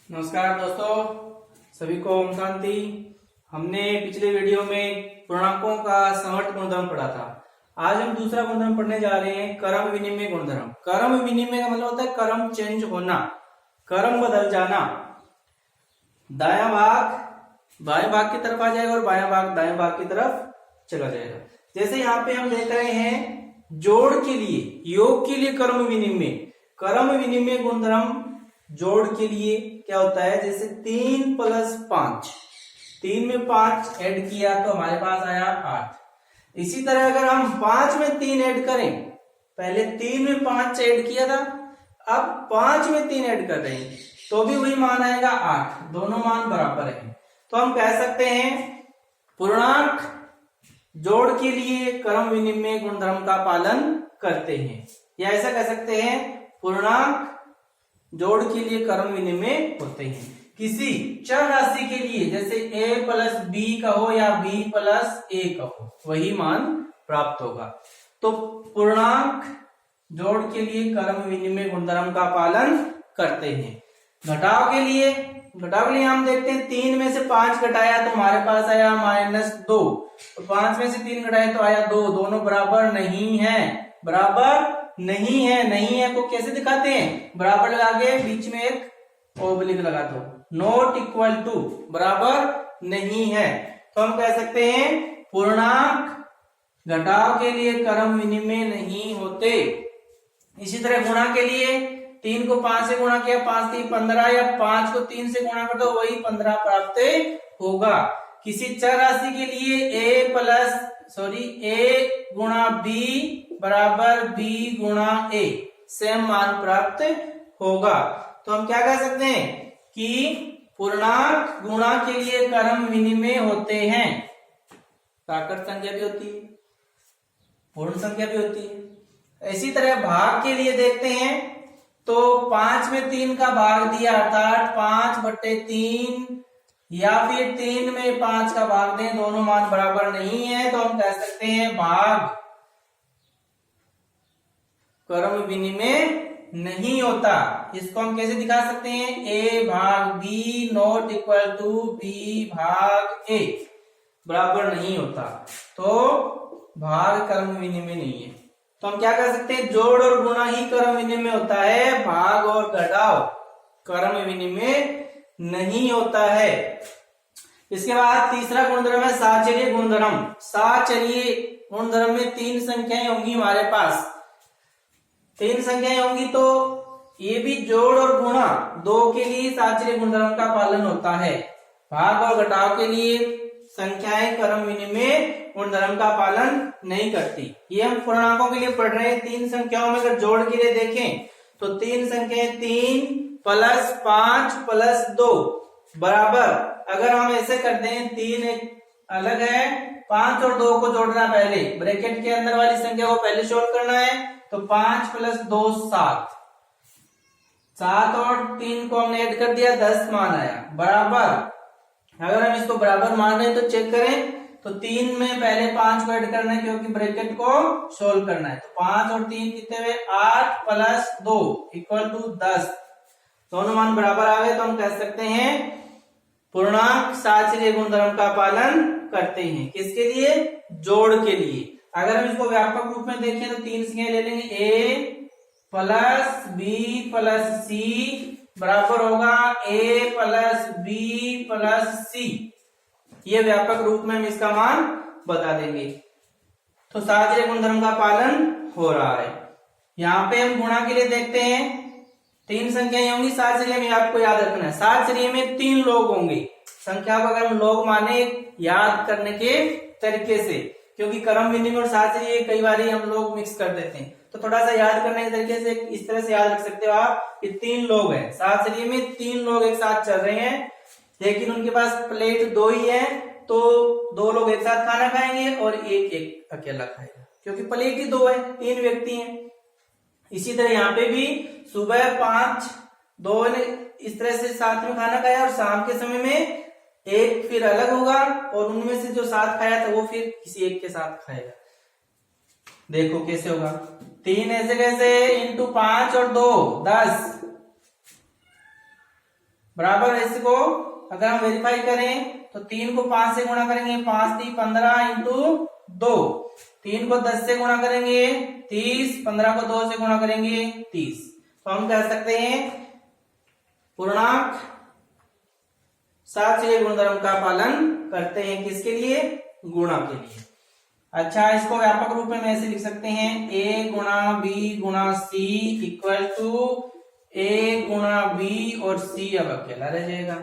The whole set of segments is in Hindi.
नमस्कार दोस्तों, सभी को ओम शांति। हमने पिछले वीडियो में पूर्णांकों का समवर्त गुणधर्म पढ़ा था। आज हम दूसरा गुणधर्म पढ़ने जा रहे हैं, क्रम विनिमय गुणधर्म। क्रम विनिमय का मतलब होता है क्रम चेंज होना, क्रम बदल जाना। दायां भाग बाएं भाग की तरफ आ जाएगा और बायां भाग दाएं भाग की तरफ चला जाएगा। जैसे यहाँ पे हम देख रहे हैं जोड़ के लिए, योग के लिए क्रम विनिमय। क्रम विनिमय गुणधर्म जोड़ के लिए क्या होता है, जैसे 3 + 5, 3 में 5 ऐड किया तो हमारे पास आया 8। इसी तरह अगर हम 5 में 3 ऐड करें, पहले 3 में 5 ऐड किया था, अब 5 में 3 ऐड कर रहे हैं तो भी वही मान आएगा 8। दोनों मान बराबर है। तो हम कह सकते हैं पूर्णांक जोड़ के लिए क्रम विनिमय गुणधर्म का पालन करते हैं, या ऐसा कह सकते हैं पूर्णांक जोड़ के लिए क्रम विनिमय होते हैं। किसी चर राशि के लिए जैसे a + b कहो या b + a कहो, वही मान प्राप्त होगा। तो पूर्णांक जोड़ के लिए क्रम विनिमय गुणधर्म का पालन करते हैं। घटाव के लिए हम देखते हैं 3 में से 5 घटाया तो हमारे पास आया -2, तो 5 में से 3 घटाया तो आया 2। दोनों बराबर नहीं है, बराबर नहीं है को कैसे दिखाते हैं, बराबर लगा के बीच में एक ओब्लिक लगा दो, नॉट इक्वल टू, बराबर नहीं है। तो हम कह सकते हैं पूर्णांक घटाव के लिए क्रम विनिमय नहीं होते। इसी तरह गुणा के लिए 3 को 5 से गुणा किया, 5 3 15, या 5 को 3 से गुणा कर दो, वही 15 प्राप्त होगा। किसी चर राशि के लिए a × b बराबर b × a, सेम मान प्राप्त होगा। तो हम क्या कह सकते हैं कि पूर्णांक गुणा के लिए क्रम विनिमय होते हैं। प्राकृत संख्या भी होती है, पूर्ण संख्या भी होती है। इसी तरह भाग के लिए देखते हैं तो 5 में 3 का भाग दिया अर्थात 5/3, या फिर 3 में 5 का भाग दें, दोनों मान बराबर नहीं है तो हम कह सकते हैं भाग क्रम विनिमय नहीं होता। इसको हम कैसे दिखा सकते हैं, a भाग b not equal to b भाग a, बराबर नहीं होता, तो भाग क्रम विनिमय नहीं है। तो हम क्या कर सकते हैं, जोड़ और गुणा ही क्रम विनिमय होता है, भाग और घटाव क्रम विनिमय नहीं होता है। इसके बाद तीसरा गुणधर्म है साचर्य गुणधर्म। साचर्य गुणधर्म में 3 संख्याएं होंगी हमारे पास, 3 संख्याएं होंगी तो ये भी जोड़ और गुणा दो के लिए साचर्य गुणधर्म का पालन होता है। भाग और घटाव के लिए संख्याएं क्रम विनिमय गुणधर्म का पालन नहीं करती। ये हम पूर्णांकों के लिए पढ़ रहे हैं। 3 संख्याओं में अगर जोड़ के लिए देखें तो 3 संख्याएं 3 + 5 + 2 बराबर, अगर हम ऐसे करते हैं 3 एक अलग है, 5 और 2 को जोड़ना, पहले ब्रैकेट के अंदर वाली संख्या को पहले सोल्व करना है, तो 5 + 2 7, 7 और 3 को हमने ऐड कर दिया, 10 मान आया, बराबर। अगर हम इसको बराबर मान रहे हैं तो चेक करें, तो 3 में पहले 5 को ऐड करना है क्योंकि ब्रैकेट को सोल्व करना है, तो 5 और 3 कितने हुए, 8 + 2 = 10, दोनों मान बराबर आ गए। तो हम कह सकते हैं पूर्णांक साचर्य गुणधर्म का पालन करते हैं। किसके लिए, जोड़ के लिए। अगर हम इसको व्यापक रूप में देखें तो 3 संख्याएं ले लेंगे, a + b + c बराबर होगा a + b + c। ये व्यापक रूप में हम इसका मान बता देंगे। तो साचर्य गुणधर्म का पालन हो रहा है। यहाँ पे हम गुणा के लिए देखते हैं, 3 संख्याएं होंगी साचर्य में, आपको याद रखना है साचर्य में 3 लोग होंगे। संख्या को अगर हम लोग माने याद करने के तरीके से, क्योंकि क्रम विनिमय और साचर्य कई बार हम लोग मिक्स कर देते हैं, तो थोड़ा सा याद करने के तरीके से इस तरह से याद रख सकते हो आप कि 3 लोग हैं साचर्य में, 3 लोग एक साथ चल रहे हैं, लेकिन उनके पास प्लेट 2 ही है, तो 2 लोग एक साथ खाना खाएंगे और एक अकेला खाएगा, क्योंकि प्लेट ही 2 है, 3 व्यक्ति हैं। इसी तरह यहाँ पे भी सुबह 5 2 ने इस तरह से साथ में खाना खाया और शाम के समय में एक फिर अलग होगा और उनमें से जो साथ खाया था वो फिर किसी एक के साथ खाएगा। देखो कैसे होगा, 3 ऐसे कैसे, × 5 और 2 10, बराबर इसको अगर हम वेरीफाई करें तो 3 को 5 से गुणा करेंगे, 5 3 15 इंटू 2, 3 को 10 से गुणा करेंगे 30, 15 को 2 से गुणा करेंगे 30। तो हम कह सकते हैं पूर्णांक सात गुणधर्म का पालन करते हैं। किसके लिए? गुणा के लिए। अच्छा, इसको व्यापक रूप में ऐसे लिख सकते हैं, a गुणा b गुणा c इक्वल टू a गुणा b और c अब अकेला रह जाएगा।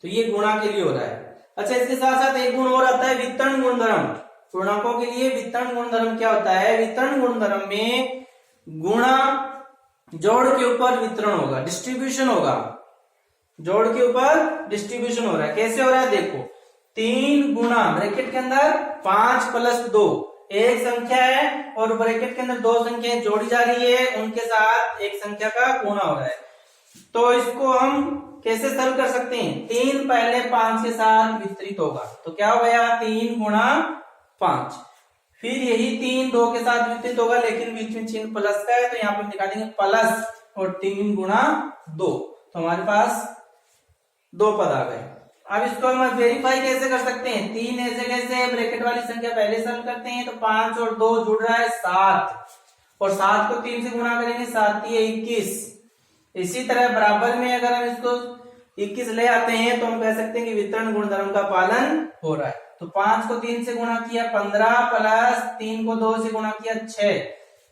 तो ये गुणा के लिए हो रहा है। अच्छा, इसके साथ साथ एक गुण और आता है वितरण गुणधर्म। पूर्णांकों के लिए वितरण गुणधर्म क्या होता है? वितरण गुणधर्म में गुणा जोड़ के ऊपर वितरण होगा, डिस्ट्रीब्यूशन होगा, जोड़ के ऊपर डिस्ट्रीब्यूशन हो रहा है। कैसे हो रहा है? देखो, 3 गुणा ब्रैकेट के अंदर 5 प्लस 2 एक संख्या है और ब्रैकेट के अंदर दो संख्याएं जोड़ी जा रही है, उनके साथ एक संख्या का गुणा हो रहा है। तो इसको हम कैसे सरल कर सकते हैं? 3 पहले 5 के साथ वितरित होगा तो क्या हो गया? 3 गुणा 5। फिर यही 3 2 के साथ वितरित होगा, लेकिन बीच में चिन्ह प्लस का है तो यहाँ पे दिखा देंगे प्लस और 3 गुणा 2, तो हमारे पास 2 पद आ गए। अब इसको हम वेरीफाई कैसे कर सकते हैं? 3 ऐसे कैसे? ब्रैकेट वाली संख्या पहले सरल करते हैं तो 5 और 2 जुड़ रहा है 7, और 7 को 3 से गुणा करेंगे 7 3 21। इसी तरह बराबर में अगर हम इसको 21 ले आते हैं तो हम कह सकते हैं कि वितरण गुणधर्म का पालन हो रहा है। तो 5 को 3 से गुणा किया 15 प्लस 3 को 2 से गुणा किया 6,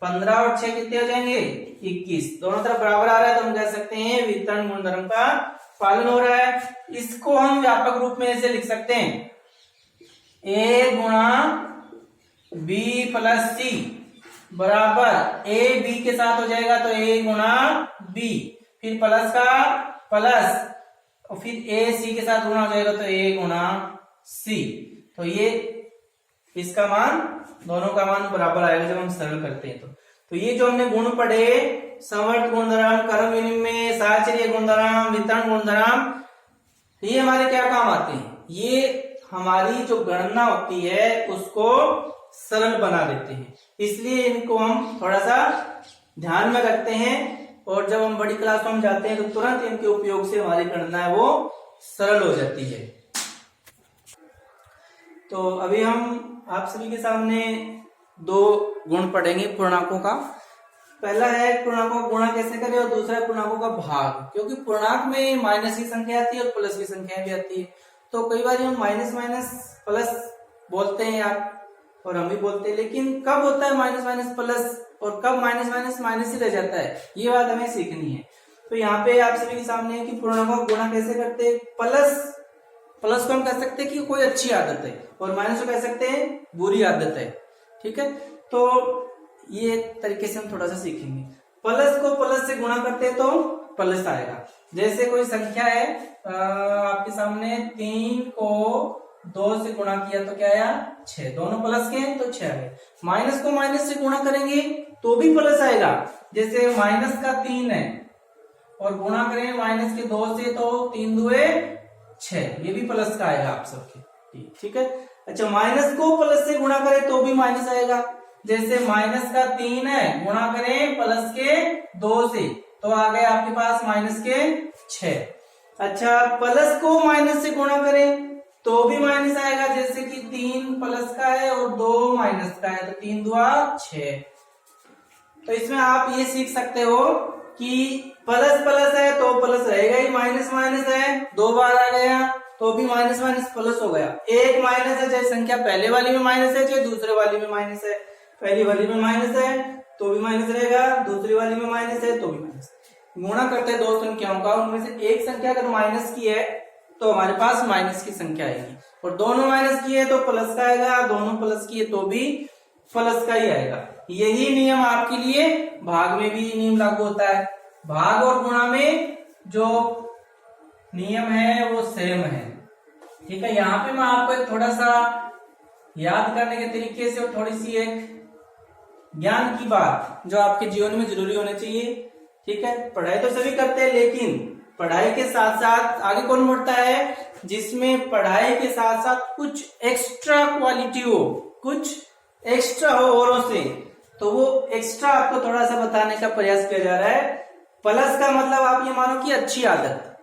15 और 6 कितने हो जाएंगे? 21। दोनों तरफ बराबर आ रहा है तो हम कह सकते हैं वितरण गुणधर्म का पालन हो रहा है। इसको हम व्यापक रूप में ऐसे लिख सकते हैं, a गुणा b प्लस c बराबर a b के साथ हो जाएगा तो a गुणा b, फिर प्लस का प्लस और फिर a c के साथ गुणा हो जाएगा तो a गुणा c। तो ये इसका मान, दोनों का मान बराबर आएगा जब हम सरल करते हैं। तो ये जो हमने गुण पढ़े, समवर्त गुणधर्म, क्रम विनिमय, साहचर्य गुणधर्म, वितरण गुणधर्म, ये हमारे क्या काम आते हैं? ये हमारी जो गणना होती है उसको सरल बना देते हैं, इसलिए इनको हम थोड़ा सा ध्यान में रखते हैं और जब हम बड़ी क्लास में जाते हैं तो तुरंत इनके उपयोग से हमारी गणना है वो सरल हो जाती है। तो अभी हम आप सभी के सामने 2 गुण पढ़ेंगे पूर्णांकों का। पहला है पूर्णांकों का गुणा कैसे करें और दूसरा है पूर्णांकों का भाग, क्योंकि पूर्णांक में माइनस की संख्या आती है और प्लस की संख्या भी आती है। तो कई बार हम माइनस माइनस प्लस बोलते हैं आप और हम भी बोलते हैं, लेकिन कब होता है माइनस माइनस प्लस और कब माइनस माइनस माइनस ही रह जाता है, ये बात हमें सीखनी है। तो यहाँ पे आप सभी के सामने है कि पूर्णांकों का गुणा कैसे करते हैं। प्लस को हम कह सकते हैं कि कोई अच्छी आदत है और माइनस को कह सकते हैं बुरी आदत है, ठीक है। तो ये तरीके से हम थोड़ा सा सीखेंगे। प्लस को प्लस से गुणा करते हैं तो प्लस आएगा। जैसे कोई संख्या है आपके सामने, 3 को 2 से गुणा किया तो क्या आया? 6, दोनों प्लस के हैं तो 6 आ गए। माइनस को माइनस से गुणा करेंगे तो भी प्लस आएगा। जैसे माइनस का 3 है और गुणा करें माइनस के 2 से तो 3 दुए 6, ये भी प्लस का आएगा आप सबके, ठीक है। अच्छा, माइनस को प्लस से गुणा करें तो भी माइनस आएगा। जैसे माइनस का 3 है, गुणा करें प्लस के 2 से तो आ गए आपके पास माइनस के 6। अच्छा, प्लस को माइनस से गुणा करें तो भी माइनस आएगा। जैसे कि 3 प्लस का है और 2 माइनस का है तो 3 दुआ 6। तो इसमें आप ये सीख सकते हो कि प्लस प्लस है तो प्लस रहेगा ही, माइनस माइनस है 2 बार आ गया तो भी माइनस माइनस प्लस हो गया। एक माइनस है, चाहे संख्या पहले वाली में माइनस है चाहे दूसरे वाली में माइनस है। पहली वाली में माइनस है तो भी माइनस रहेगा, दूसरी वाली में माइनस है तो भी माइनस। गुणा करते हैं 2 संख्याओं का, उनमें से एक संख्या अगर माइनस की है तो हमारे पास माइनस की संख्या आएगी, और दोनों माइनस की है तो प्लस का आएगा, दोनों प्लस की है तो भी प्लस का ही आएगा। यही नियम आपके लिए भाग में भी नियम लागू होता है। भाग और गुणा में जो नियम है वो सेम है, ठीक है। यहाँ पे मैं आपको एक थोड़ा सा याद करने के तरीके से और थोड़ी सी एक ज्ञान की बात जो आपके जीवन में जरूरी होनी चाहिए, ठीक है। पढ़ाई तो सभी करते हैं, लेकिन पढ़ाई के साथ साथ आगे कौन बढ़ता है? जिसमें पढ़ाई के साथ साथ कुछ एक्स्ट्रा क्वालिटी हो, कुछ एक्स्ट्रा हो औरों से, तो वो एक्स्ट्रा आपको थोड़ा सा बताने का प्रयास किया जा रहा है। प्लस का मतलब आप ये मानो कि अच्छी आदत,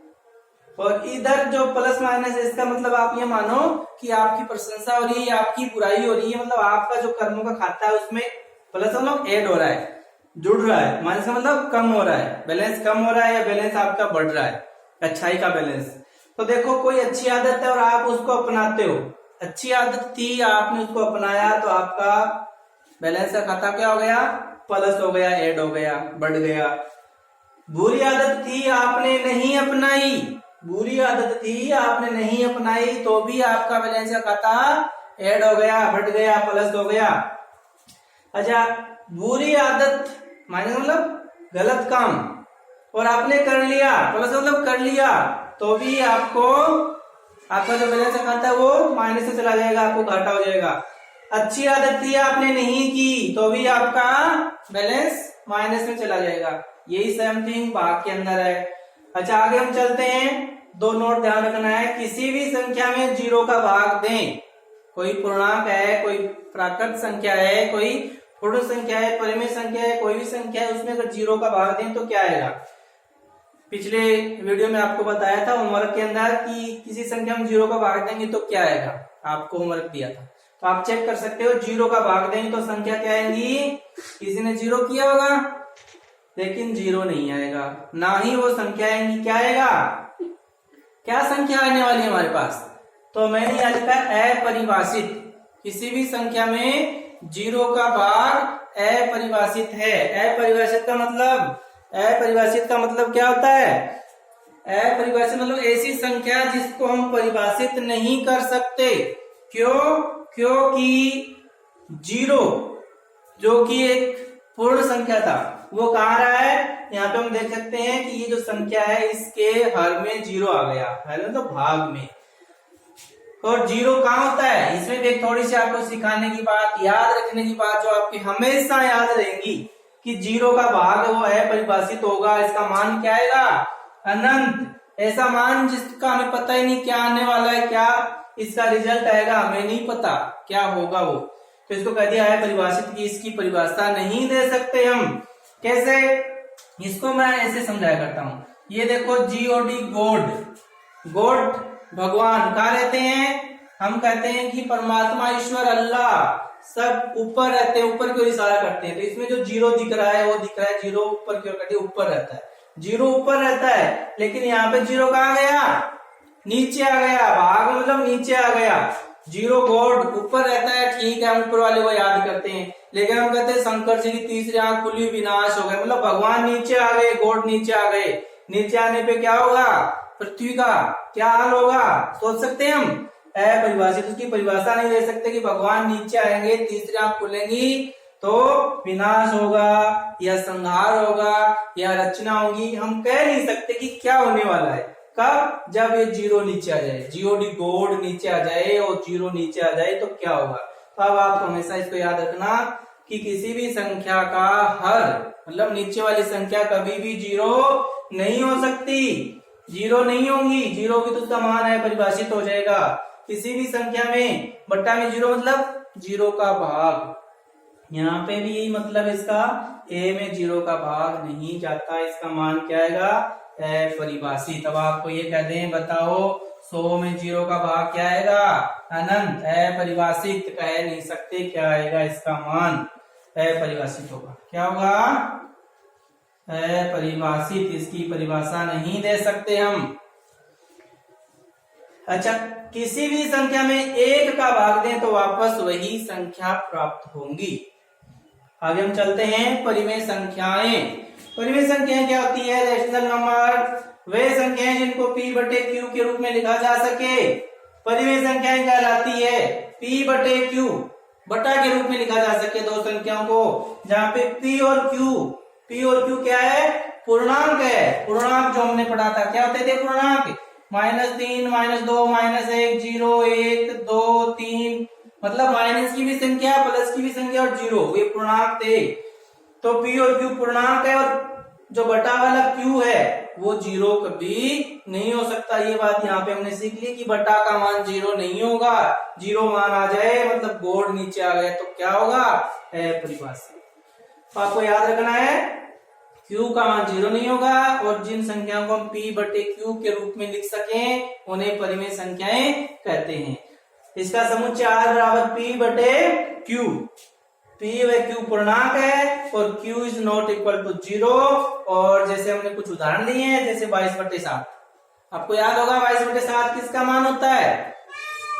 और इधर जो प्लस माइनस है इसका मतलब आप ये मानो कि आपकी प्रशंसा हो रही है, आपकी बुराई हो रही है, मतलब आपका जो कर्मों का खाता है उसमें प्लस मतलब ऐड हो रहा है, जुड़ रहा है, माइनस का मतलब कम हो रहा है, बैलेंस कम हो रहा है या बैलेंस आपका बढ़ रहा है, अच्छाई का बैलेंस। तो देखो कोई अच्छी आदत है और आप उसको अपनाते हो, अच्छी आदत थी आपने उसको अपनाया तो आपका बैलेंस का खाता क्या हो गया, प्लस हो गया, ऐड हो गया, बढ़ गया। बुरी आदत थी आपने नहीं अपनाई, बुरी आदत थी आपने नहीं अपनाई तो भी आपका बैलेंस का खाता ऐड हो गया, बढ़ गया, प्लस हो गया। अच्छा, बुरी आदत माइनस मतलब गलत काम और आपने कर लिया, प्लस मतलब कर लिया, तो भी आपको आपका जो बैलेंस का खाता है वो माइनस से चला जाएगा, आपको घाटा हो जाएगा। अच्छी आदत थी आपने नहीं की तो भी आपका बैलेंस माइनस में चला जाएगा। यही सेम थिंग भाग के अंदर है। अच्छा, आगे हम चलते हैं। दो नोट ध्यान रखना है, किसी भी संख्या में जीरो का भाग दें, कोई पूर्णांक है, कोई प्राकृत संख्या है, कोई पूर्ण संख्या है, परिमेय संख्या है, कोई भी संख्या है, उसमें अगर जीरो का भाग दें तो क्या आएगा। पिछले वीडियो में आपको बताया था होमवर्क के अंदर कि किसी संख्या में जीरो का भाग देंगे तो क्या आएगा, आपको होमवर्क दिया था, तो आप चेक कर सकते हो। जीरो का भाग देंगे तो संख्या क्या आएगी, किसी ने जीरो किया होगा लेकिन जीरो नहीं आएगा, ना ही वो संख्या आएंगी, क्या आएगा, क्या संख्या आने वाली है हमारे पास, तो मैंने यहाँ लिखा अपरिभाषित। किसी भी संख्या में जीरो का भाग अपरिभाषित है। अपरिभाषित का मतलब क्या होता है, अपरिभाषित मतलब ऐसी संख्या जिसको हम परिभाषित नहीं कर सकते। क्यों, क्योंकि जीरो जो कि एक पूर्ण संख्या था वो कहाँ रहा है, यहाँ पे हम देख सकते हैं कि ये जो संख्या है इसके हर में जीरो आ गया, है ना, तो भाग में। और जीरो कहाँ होता है, इसमें भी एक थोड़ी सी आपको सिखाने की बात, याद रखने की बात जो आपकी हमेशा याद रहेगी कि जीरो का भाग वो अपरिभाषित होगा, इसका मान क्या आएगा, अनंत। ऐसा मान जिसका हमें पता ही नहीं क्या आने वाला है, क्या इसका रिजल्ट आएगा, हमें नहीं पता क्या होगा वो, तो इसको कह दिया है परिभाषित की, इसकी परिभाषा नहीं दे सकते हम। कैसे, इसको मैं ऐसे समझाया करता हूं। ये देखो GOD, गॉड भगवान कहाँ रहते हैं, हम कहते हैं कि परमात्मा ईश्वर अल्लाह सब ऊपर रहते हैं, ऊपर की ओर इशारा करते हैं, तो इसमें जो जीरो दिख रहा है वो दिख रहा है जीरो ऊपर की ओर करते ऊपर रहता है, जीरो ऊपर रहता है, लेकिन यहाँ पे जीरो कहाँ गया, नीचे आ गया, भाग मतलब नीचे आ गया। जीरो गॉड ऊपर रहता है, ठीक है, हम ऊपर वाले को याद करते हैं, लेकिन हम कहते हैं शंकर जी की तीसरी आंख खुली, विनाश हो गए, मतलब भगवान नीचे आ गए, गॉड नीचे आ गए। नीचे आने पे क्या होगा, पृथ्वी का क्या हाल होगा, सोच सकते हैं हम, अपरिभाषित, उसकी परिभाषा नहीं दे सकते कि भगवान नीचे आएंगे, तीसरी आंख खुलेंगी तो विनाश होगा या संहार होगा या रचना होगी, हम कह नहीं सकते कि क्या होने वाला है। कब, जब ये जीरो नीचे आ जाए, GOD गॉड नीचे आ जाए और जीरो नीचे आ जाए तो क्या होगा। तो अब आप हमेशा इसको याद रखना कि किसी भी संख्या का हर मतलब नीचे वाली संख्या कभी भी जीरो नहीं हो सकती, जीरो नहीं होगी, जीरो की तो उसका मान है परिभाषित हो जाएगा। किसी भी संख्या में बट्टा में जीरो मतलब जीरो का भाग, यहाँ पे भी यही मतलब इसका, ए में जीरो का भाग नहीं जाता, इसका मान क्या आएगा, अपरिभाषित। अब आपको ये कह दें, बताओ 100 में जीरो का भाग क्या आएगा, अनंत, अपरिभाषित, कह नहीं सकते क्या आएगा इसका मान, अपरिभाषित होगा, क्या होगा, अपरिभाषित, इसकी परिभाषा नहीं दे सकते हम। अच्छा, किसी भी संख्या में एक का भाग दें तो वापस वही संख्या प्राप्त होंगी। आगे हम चलते हैं, परिमेय संख्याएं। परिमेय संख्याएं क्या होती है, रेशनल नंबर, वे संख्याएं जिनको P बटे Q के रूप में लिखा जा सके, परिमेय संख्याएं कहलाती है। P बटे Q बटा के रूप में लिखा जा सके दो संख्याओं को, जहाँ पे P और Q क्या है, पूर्णांक है। पूर्णांक जो हमने पढ़ा था, क्या होते थे पूर्णांक, -3, -2, -1, 0, 1, 2, 3, मतलब माइनस की भी संख्या, प्लस की भी संख्या और जीरो, ये पूर्णांक थे। तो P और Q पूर्णांक है और जो बटा वाला Q है वो जीरो कभी नहीं हो सकता। ये बात यहाँ पे हमने सीख ली कि बटा का मान जीरो नहीं होगा, जीरो मान आ जाए मतलब गॉड नीचे आ गया तो क्या होगा, अपरिभाषित। तो आपको याद रखना है Q का मान 0 नहीं होगा और जिन संख्याओं को हम P बटे Q के रूप में लिख सकें उन्हें परिमेय संख्याएं कहते हैं। इसका समुच्चय R बराबर P बटे Q। P व Q पूर्णांक है और Q is not equal to 0। और जैसे हमने कुछ उदाहरण लिए हैं, जैसे 22/7, आपको याद होगा 22/7 किसका मान होता है?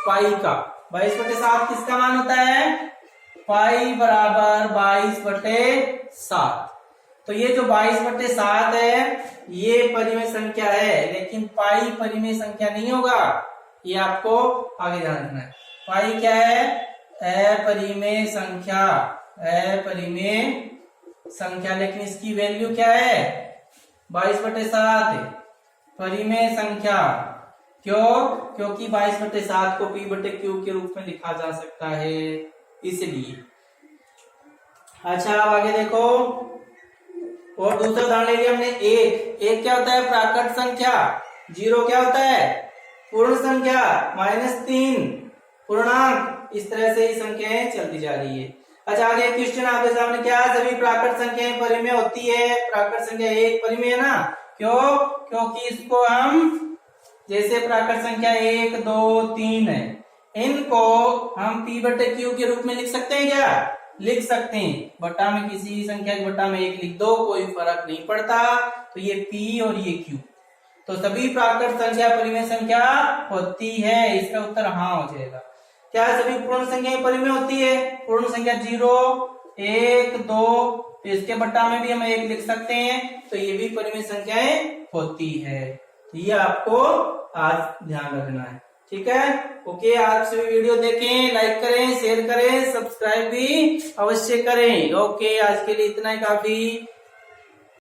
पाई का। 22/7 किसका मान होता है? पाई बराबर 22/7। तो ये जो 22/7 है ये परिमेय संख्या है, लेकिन पाई परिमेय संख्या नहीं होगा, ये आपको आगे ध्यान रखना है। पाई क्या है? अपरिमेय संख्या, अपरिमेय संख्या। लेकिन इसकी वैल्यू क्या है? 22/7 परिमेय संख्या। क्यों? क्योंकि 22/7 को P बटे Q के रूप में लिखा जा सकता है, इसलिए। अच्छा, अब आगे देखो, और दूसरा उदाहरण ले लिया हमने। एक क्या होता है? प्राकृत संख्या। 0 क्या होता है? पूर्ण संख्या। -3 पूर्णांक। इस तरह से ही संख्याएं चलती जा रही है। अच्छा, आगे क्वेश्चन आपके सामने क्या है? सभी प्राकृत संख्याएं परिमेय होती है। प्राकृत संख्या 1 परिमेय है ना? क्यों? क्योंकि इसको हम, जैसे प्राकृत संख्या 1, 2, 3 है, इनको हम P बटे Q के रूप में लिख सकते हैं क्या? लिख सकते हैं। बटा में किसी संख्या के बटा में 1 लिख दो, कोई फर्क नहीं पड़ता। तो ये P और ये Q, तो सभी प्राकृत संख्या परिमेय संख्या होती है। इसका उत्तर हाँ हो जाएगा। क्या सभी पूर्ण संख्याएं परिमेय होती है? पूर्ण संख्या 0, 1, 2, तो इसके बट्टा में भी हम 1 लिख सकते हैं, तो ये भी परिमेय संख्याएं होती है। तो ये आपको आज ध्यान रखना है, ठीक है? ओके, आज से वीडियो देखें, लाइक करें, शेयर करें, सब्सक्राइब भी अवश्य करें। ओके, आज के लिए इतना ही काफी।